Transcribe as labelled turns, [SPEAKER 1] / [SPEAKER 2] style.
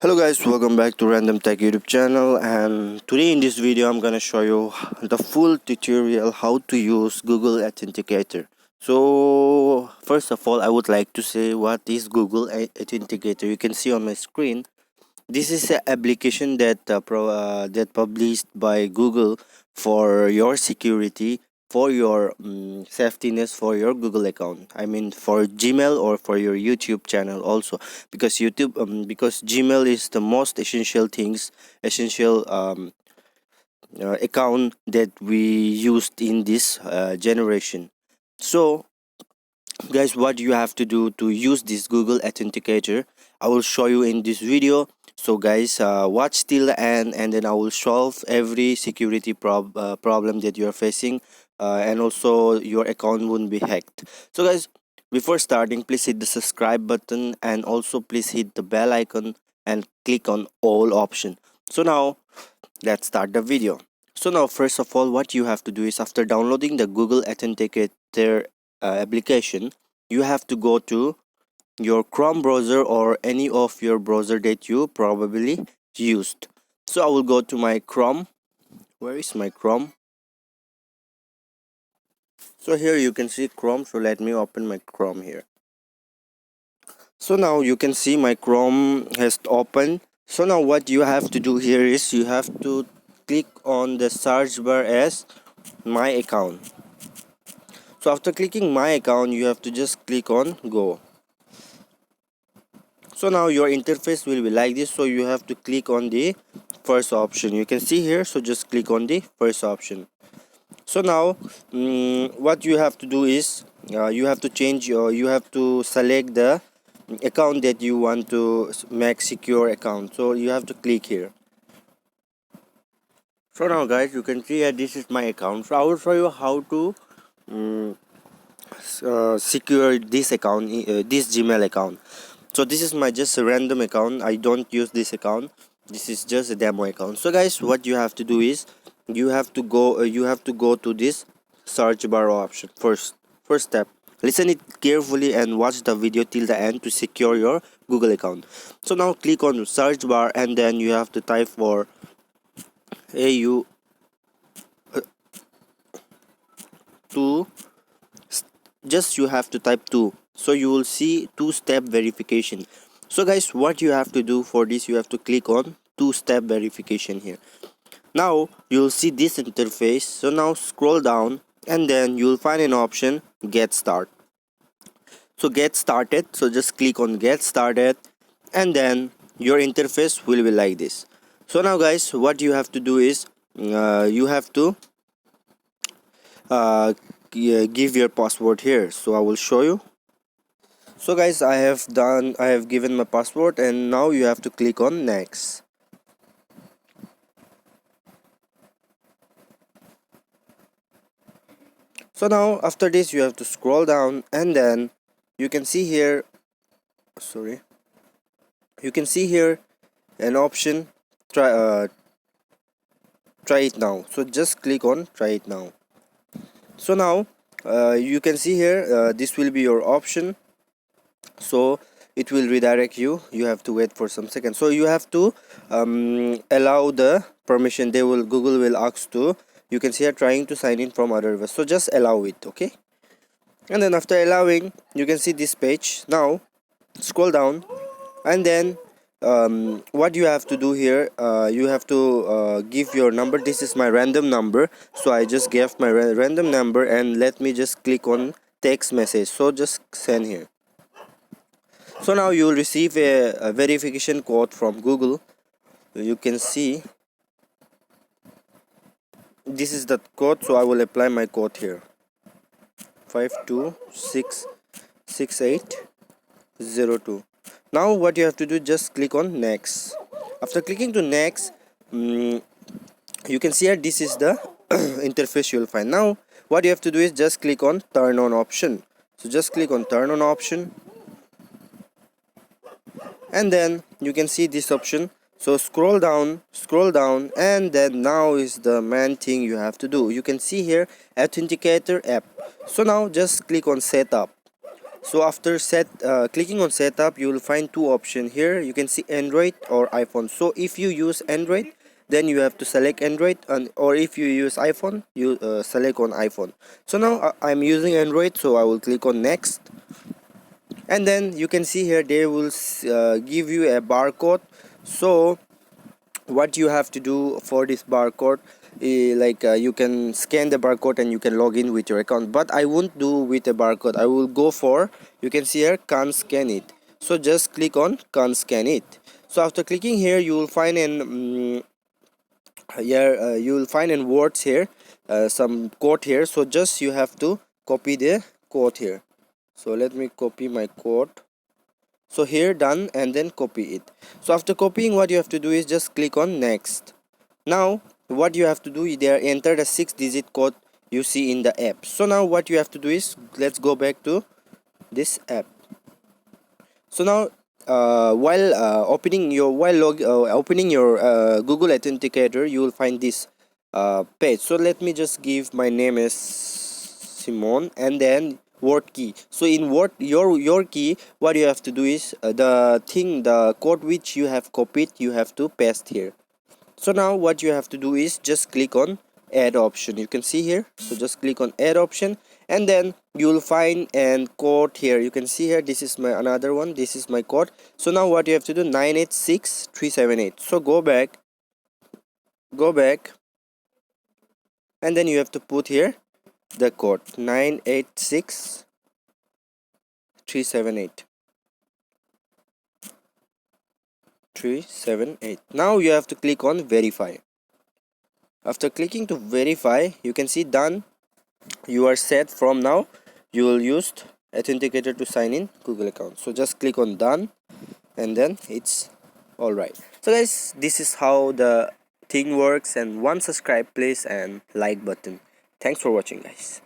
[SPEAKER 1] Hello guys, welcome back to Random Tech YouTube channel, and today in this video I'm gonna show you the full tutorial how to use Google Authenticator. So first of all, I would like to say what is Google Authenticator. You can see on my screen, this is an application that published by Google for your security, for your safetyness, for your Google account. I mean, for Gmail or for your YouTube channel also, because Gmail is the most essential account that we used in this generation. So guys, what you have to do to use this Google Authenticator, I will show you in this video. So guys, watch till the end, and then I will solve every security problem that you are facing, and also your account won't be hacked. So guys, before starting, please hit the subscribe button, and also please hit the bell icon and click on all option. So now let's start the video. So now, first of all, what you have to do is, after downloading the Google Authenticator application, you have to go to your Chrome browser or any of your browser that you probably used. So I will go to my Chrome. Where is my Chrome? So here you can see Chrome. So let me open my Chrome here. So now you can see my Chrome has opened. So now what you have to do here is, you have to click on the search bar as my account. So after clicking my account, you have to just click on go. So now your interface will be like this. So you have to click on the first option. You can see here, so just click on the first option. So now what you have to do is, you have to select the account that you want to make secure account. So you have to click here. So now guys, you can see here, this is my account. So I will show you how to secure this account, this Gmail account. So this is my just a random account. I don't use this account. This is just a demo account. So guys, what you have to do is, you have to go to this search bar option. First step, listen it carefully and watch the video till the end to secure your Google account. So now click on search bar, and then you have to type for AU to, just you have to type 2. So you will see two-step verification. So guys, what you have to do for this, you have to click on two-step verification here. Now you'll see this interface. So now scroll down, and then you'll find an option, get start. So get started, so just click on get started, and then your interface will be like this. So now guys, what you have to do is, you have to give your password here. So I will show you. So guys, I have given my password, and now you have to click on next. So now after this, you have to scroll down, and then you can see here, you can see here an option, try it now. So just click on try it now. So now you can see here, this will be your option. So it will redirect you. You have to wait for some seconds. So you have to allow the permission. Google will ask to, you can see here, trying to sign in from other device. So just allow it, okay? And then after allowing, you can see this page. Now scroll down, and then what you have to do here, you have to give your number. This is my random number, so I just gave my random number, and let me just click on text message. So just send here. So now you will receive a verification code from Google. You can see this is the code. So I will apply my code here, 526802. Now what you have to do, just click on next. After clicking to next, you can see here, this is the interface you will find. Now what you have to do is, just click on turn on option. So just click on turn on option, and then you can see this option. So scroll down, and then now is the main thing you have to do. You can see here, authenticator app. So now just click on setup. So after clicking on setup, you will find two options here. You can see Android or iPhone. So if you use Android, then you have to select Android, and or if you use iPhone, you select on iPhone. So now I'm using Android, so I will click on next, and then you can see here they will give you a barcode. So what you have to do for this barcode, you can scan the barcode and you can log in with your account, but I won't do with a barcode. I will go for, you can see here, can't scan it. So just click on can't scan it. So after clicking here, you will find an here you will find in words here, some code here. So just you have to copy the code here. So let me copy my code. So here, done, and then copy it. So after copying, what you have to do is just click on next. Now what you have to do is there, enter the 6-digit code you see in the app. So now what you have to do is, let's go back to this app. So now opening your Google Authenticator, you will find this page. So let me just give my name as Simon, and then word key. So in word your key, what you have to do is the code which you have copied, you have to paste here. So now what you have to do is just click on add option. You can see here, so just click on add option, and then you will find an code here. You can see here, this is my another one, this is my code. So now what you have to do, 986378. So go back, and then you have to put here the code 986378. Now you have to click on verify. After clicking to verify, you can see done. You are set. From now you will use authenticator to sign in Google account. So just click on done, and then it's all right. So guys, this is how the thing works, and one subscribe please and like button. Thanks for watching guys.